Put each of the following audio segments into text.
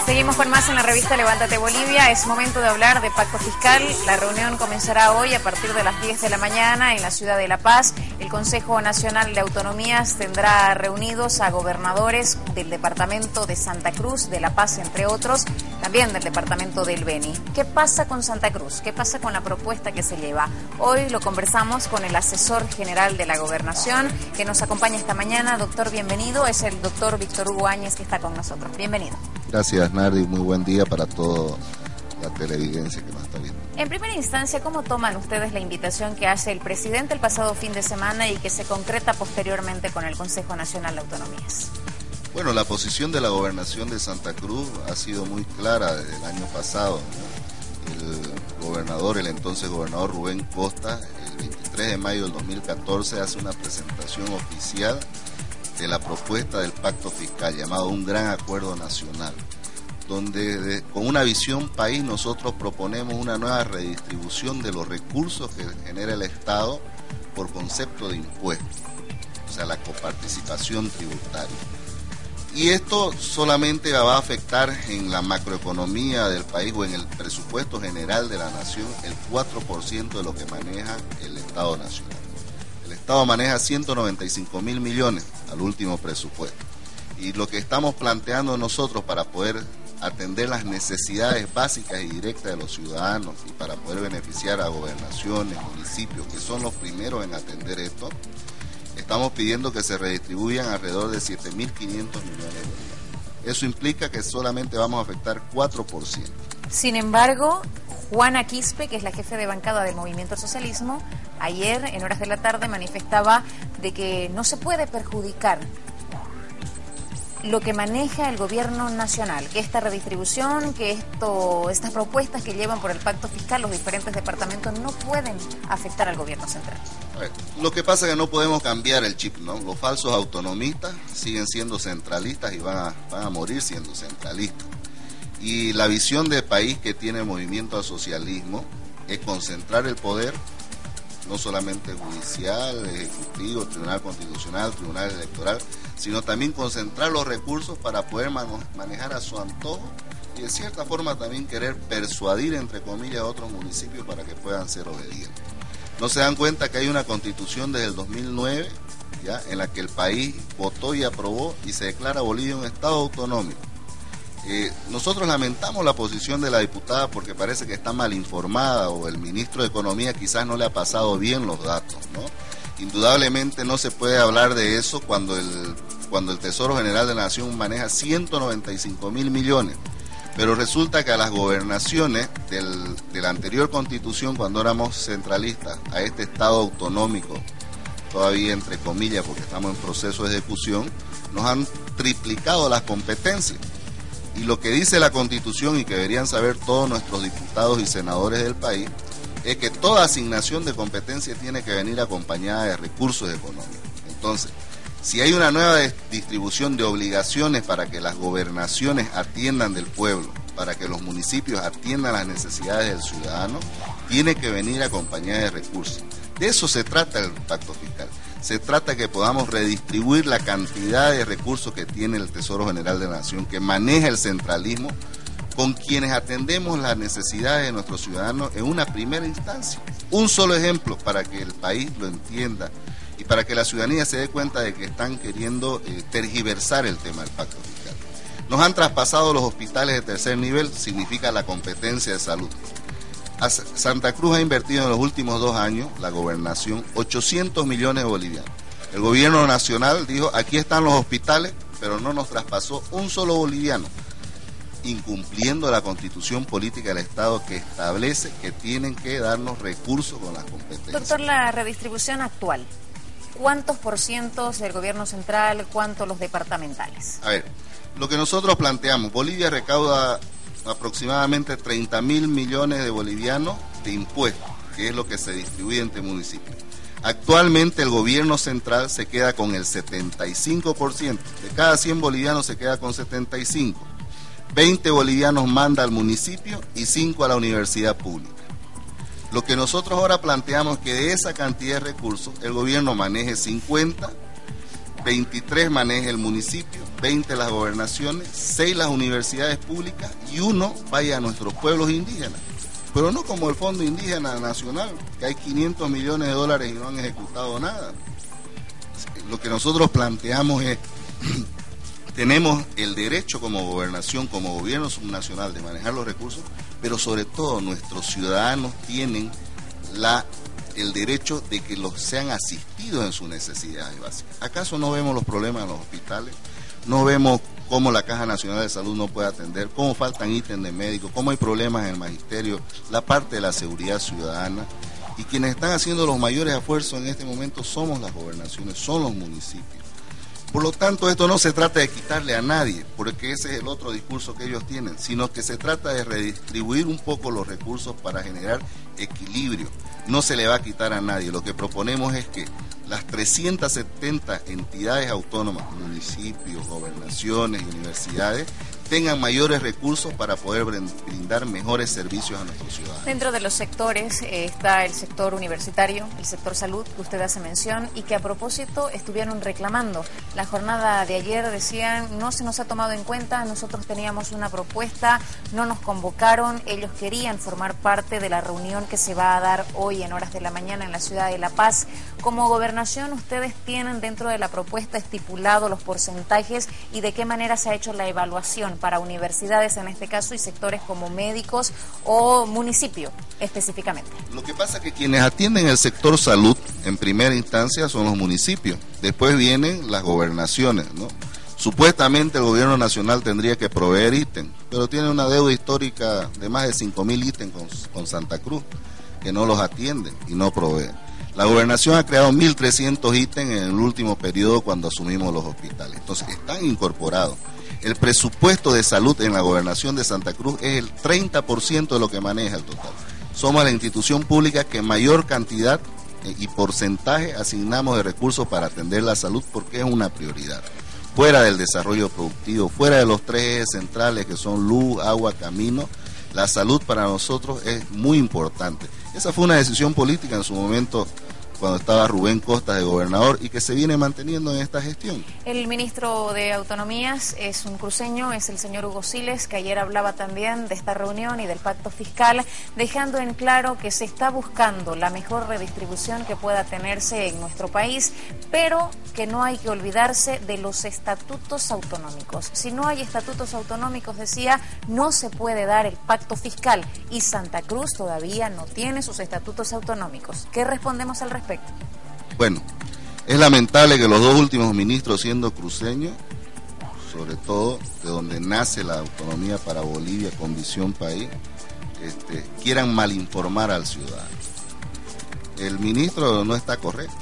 Seguimos con más en la revista Levántate Bolivia. Es momento de hablar de pacto fiscal. La reunión comenzará hoy a partir de las 10 de la mañana en la ciudad de La Paz. El Consejo Nacional de Autonomías tendrá reunidos a gobernadores del departamento de Santa Cruz, de La Paz, entre otros, también del departamento del Beni. ¿Qué pasa con Santa Cruz? ¿Qué pasa con la propuesta que se lleva? Hoy lo conversamos con el asesor general de la Gobernación, que nos acompaña esta mañana. Doctor, bienvenido. Es el doctor Víctor Hugo Áñez, que está con nosotros. Bienvenido. Gracias, Nardi. Muy buen día para toda la televidencia que nos está viendo. En primera instancia, ¿cómo toman ustedes la invitación que hace el presidente el pasado fin de semana y que se concreta posteriormente con el Consejo Nacional de Autonomías? Bueno, la posición de la Gobernación de Santa Cruz ha sido muy clara desde el año pasado, ¿no? El entonces gobernador Rubén Costa, el 23 de mayo del 2014 hace una presentación oficial de la propuesta del pacto fiscal llamado Un Gran Acuerdo Nacional, donde con una visión país nosotros proponemos una nueva redistribución de los recursos que genera el Estado por concepto de impuestos, o sea, la coparticipación tributaria. Y esto solamente va a afectar en la macroeconomía del país o en el presupuesto general de la nación el 4% de lo que maneja el Estado Nacional. El Estado maneja 195.000 millones al último presupuesto. Y lo que estamos planteando nosotros para poder atender las necesidades básicas y directas de los ciudadanos y para poder beneficiar a gobernaciones, municipios, que son los primeros en atender esto, estamos pidiendo que se redistribuyan alrededor de 7.500 millones de dólares. Eso implica que solamente vamos a afectar 4%. Sin embargo, Juana Quispe, que es la jefe de bancada del Movimiento al Socialismo, ayer en horas de la tarde manifestaba de que no se puede perjudicar lo que maneja el gobierno nacional, que esta redistribución, que estas propuestas que llevan por el pacto fiscal los diferentes departamentos no pueden afectar al gobierno central. A ver, lo que pasa es que no podemos cambiar el chip, ¿no? Los falsos autonomistas siguen siendo centralistas y van a morir siendo centralistas. Y la visión de país que tiene el Movimiento al Socialismo es concentrar el poder, no solamente judicial, ejecutivo, tribunal constitucional, tribunal electoral, sino también concentrar los recursos para poder manejar a su antojo y de cierta forma también querer persuadir, entre comillas, a otros municipios para que puedan ser obedientes. No se dan cuenta que hay una constitución desde el 2009, ¿ya?, en la que el país votó y aprobó y se declara Bolivia un estado autonómico. Nosotros lamentamos la posición de la diputada porque parece que está mal informada o el ministro de Economía quizás no le ha pasado bien los datos, ¿no? Indudablemente no se puede hablar de eso cuando el Tesoro General de la Nación maneja 195.000 millones. Pero resulta que a las gobernaciones de la anterior constitución, cuando éramos centralistas, a este estado autonómico, todavía entre comillas porque estamos en proceso de ejecución, nos han triplicado las competencias. Y lo que dice la Constitución y que deberían saber todos nuestros diputados y senadores del país es que toda asignación de competencia tiene que venir acompañada de recursos económicos. Entonces, si hay una nueva distribución de obligaciones para que las gobernaciones atiendan del pueblo, para que los municipios atiendan las necesidades del ciudadano, tiene que venir acompañada de recursos. De eso se trata el pacto fiscal. Se trata de que podamos redistribuir la cantidad de recursos que tiene el Tesoro General de la Nación, que maneja el centralismo, con quienes atendemos las necesidades de nuestros ciudadanos en una primera instancia. Un solo ejemplo para que el país lo entienda y para que la ciudadanía se dé cuenta de que están queriendo tergiversar el tema del pacto fiscal. Nos han traspasado los hospitales de tercer nivel, significa la competencia de salud. Santa Cruz ha invertido en los últimos 2 años, la gobernación, 800 millones de bolivianos. El gobierno nacional dijo, aquí están los hospitales, pero no nos traspasó un solo boliviano, incumpliendo la constitución política del Estado que establece que tienen que darnos recursos con las competencias. Doctor, la redistribución actual, ¿cuántos % del gobierno central, cuántos los departamentales? A ver, lo que nosotros planteamos, Bolivia recauda aproximadamente 30.000 millones de bolivianos de impuestos, que es lo que se distribuye entre municipios. Actualmente el gobierno central se queda con el 75%, de cada 100 bolivianos se queda con 75. 20 bolivianos manda al municipio y 5 a la universidad pública. Lo que nosotros ahora planteamos es que de esa cantidad de recursos el gobierno maneje 50, 23 maneja el municipio, 20 las gobernaciones, 6 las universidades públicas y 1 vaya a nuestros pueblos indígenas. Pero no como el Fondo Indígena Nacional, que hay 500 millones de dólares y no han ejecutado nada. Lo que nosotros planteamos es, tenemos el derecho como gobernación, como gobierno subnacional de manejar los recursos, pero sobre todo nuestros ciudadanos tienen el derecho de que los sean asistidos en sus necesidades básicas. ¿Acaso no vemos los problemas en los hospitales? ¿No vemos cómo la Caja Nacional de Salud no puede atender? ¿Cómo faltan ítems de médicos? ¿Cómo hay problemas en el magisterio? La parte de la seguridad ciudadana. Y quienes están haciendo los mayores esfuerzos en este momento somos las gobernaciones, son los municipios. Por lo tanto, esto no se trata de quitarle a nadie, porque ese es el otro discurso que ellos tienen, sino que se trata de redistribuir un poco los recursos para generar equilibrio. No se le va a quitar a nadie. Lo que proponemos es que las 370 entidades autónomas, municipios, gobernaciones y universidades, tengan mayores recursos para poder brindar mejores servicios a nuestros ciudadanos. Dentro de los sectores está el sector universitario, el sector salud, que usted hace mención, y que a propósito estuvieron reclamando. La jornada de ayer decían, no se nos ha tomado en cuenta, nosotros teníamos una propuesta, no nos convocaron, ellos querían formar parte de la reunión que se va a dar hoy en horas de la mañana en la ciudad de La Paz. Como gobernación, ustedes tienen dentro de la propuesta estipulado los porcentajes y de qué manera se ha hecho la evaluación para universidades en este caso y sectores como médicos o municipio específicamente. Lo que pasa es que quienes atienden el sector salud en primera instancia son los municipios, después vienen las gobernaciones, ¿no? Supuestamente el gobierno nacional tendría que proveer ítems, pero tiene una deuda histórica de más de 5.000 ítems con Santa Cruz, que no los atiende y no provee. La gobernación ha creado 1.300 ítems en el último periodo cuando asumimos los hospitales, entonces están incorporados. El presupuesto de salud en la gobernación de Santa Cruz es el 30% de lo que maneja el total. Somos la institución pública que mayor cantidad y porcentaje asignamos de recursos para atender la salud porque es una prioridad. Fuera del desarrollo productivo, fuera de los 3 ejes centrales que son luz, agua, camino, la salud para nosotros es muy importante. Esa fue una decisión política en su momento cuando estaba Rubén Costas de gobernador y que se viene manteniendo en esta gestión. El ministro de Autonomías es un cruceño, es el señor Hugo Siles, que ayer hablaba también de esta reunión y del pacto fiscal, dejando en claro que se está buscando la mejor redistribución que pueda tenerse en nuestro país, pero que no hay que olvidarse de los estatutos autonómicos. Si no hay estatutos autonómicos, decía, no se puede dar el pacto fiscal y Santa Cruz todavía no tiene sus estatutos autonómicos. ¿Qué respondemos al respecto? Bueno, es lamentable que los 2 últimos ministros, siendo cruceños, sobre todo de donde nace la autonomía para Bolivia con visión país, quieran malinformar al ciudadano. El ministro no está correcto.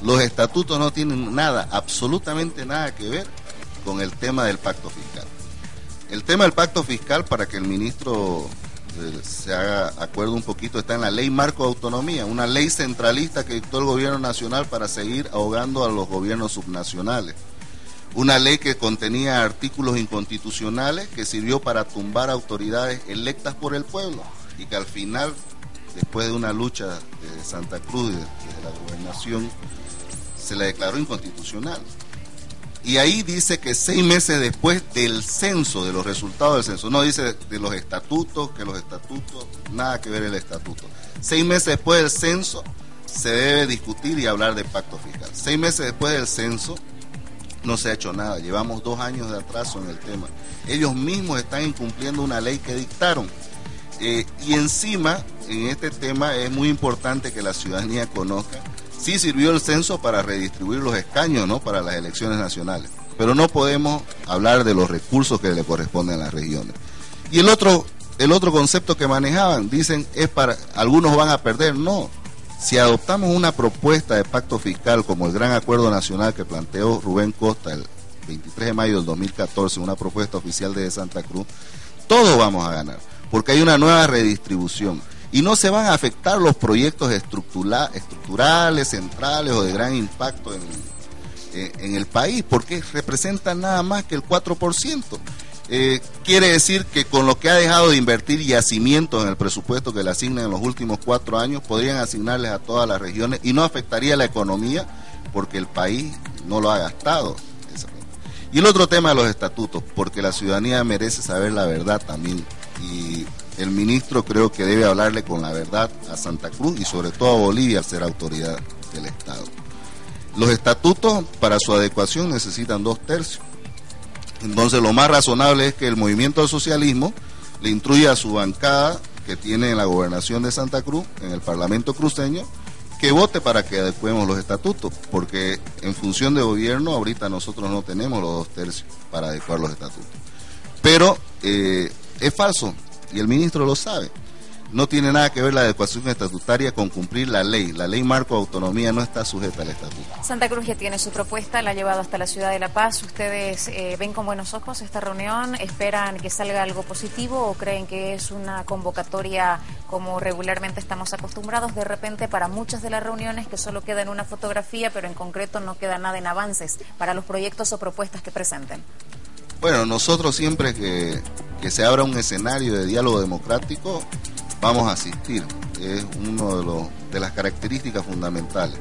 Los estatutos no tienen nada, absolutamente nada que ver con el tema del pacto fiscal. El tema del pacto fiscal, para que el ministro se haga acuerdo un poquito, está en la ley marco de autonomía, una ley centralista que dictó el gobierno nacional para seguir ahogando a los gobiernos subnacionales. Una ley que contenía artículos inconstitucionales que sirvió para tumbar autoridades electas por el pueblo y que al final, después de una lucha de Santa Cruz, de la gobernación, se la declaró inconstitucional. Y ahí dice que 6 meses después del censo, de los resultados del censo, no dice de los estatutos, que los estatutos, nada que ver el estatuto. 6 meses después del censo se debe discutir y hablar de pacto fiscal. 6 meses después del censo no se ha hecho nada, llevamos 2 años de atraso en el tema. Ellos mismos están incumpliendo una ley que dictaron. Y encima, en este tema es muy importante que la ciudadanía conozca. Sí sirvió el censo para redistribuir los escaños, ¿no?, para las elecciones nacionales, pero no podemos hablar de los recursos que le corresponden a las regiones. Y el otro concepto que manejaban, dicen, es para, algunos van a perder. No, si adoptamos una propuesta de pacto fiscal como el gran acuerdo nacional que planteó Rubén Costa el 23 de mayo del 2014, una propuesta oficial de Santa Cruz, todos vamos a ganar, porque hay una nueva redistribución. Y no se van a afectar los proyectos estructurales, centrales o de gran impacto en el país, porque representan nada más que el 4%. Quiere decir que con lo que ha dejado de invertir yacimientos en el presupuesto que le asignan en los últimos 4 años, podrían asignarles a todas las regiones y no afectaría la economía, porque el país no lo ha gastado. Y el otro tema de los estatutos, porque la ciudadanía merece saber la verdad también, y el ministro creo que debe hablarle con la verdad a Santa Cruz y sobre todo a Bolivia al ser autoridad del Estado. Los estatutos para su adecuación necesitan 2/3. Entonces lo más razonable es que el movimiento del socialismo le instruya a su bancada que tiene en la gobernación de Santa Cruz, en el Parlamento cruceño, que vote para que adecuemos los estatutos, porque en función de gobierno ahorita nosotros no tenemos los 2/3 para adecuar los estatutos. Pero es falso, y el ministro lo sabe. No tiene nada que ver la adecuación estatutaria con cumplir la ley. La ley marco de autonomía no está sujeta al estatuto. Santa Cruz ya tiene su propuesta, la ha llevado hasta la ciudad de La Paz. ¿Ustedes ven con buenos ojos esta reunión? ¿Esperan que salga algo positivo o creen que es una convocatoria como regularmente estamos acostumbrados de repente para muchas de las reuniones que solo queda en una fotografía, pero en concreto no queda nada en avances para los proyectos o propuestas que presenten? Bueno, nosotros siempre que se abra un escenario de diálogo democrático vamos a asistir. Es uno de las características fundamentales.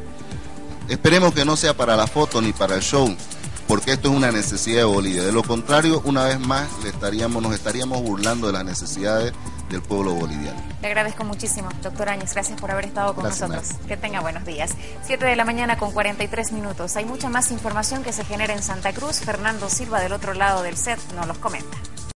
Esperemos que no sea para la foto ni para el show, porque esto es una necesidad de Bolivia. De lo contrario, una vez más nos estaríamos burlando de las necesidades del pueblo boliviano. Le agradezco muchísimo, doctor Áñez, gracias por haber estado con nosotros. Que tenga buenos días. 7:43 a.m. Hay mucha más información que se genera en Santa Cruz. Fernando Silva del otro lado del set nos los comenta.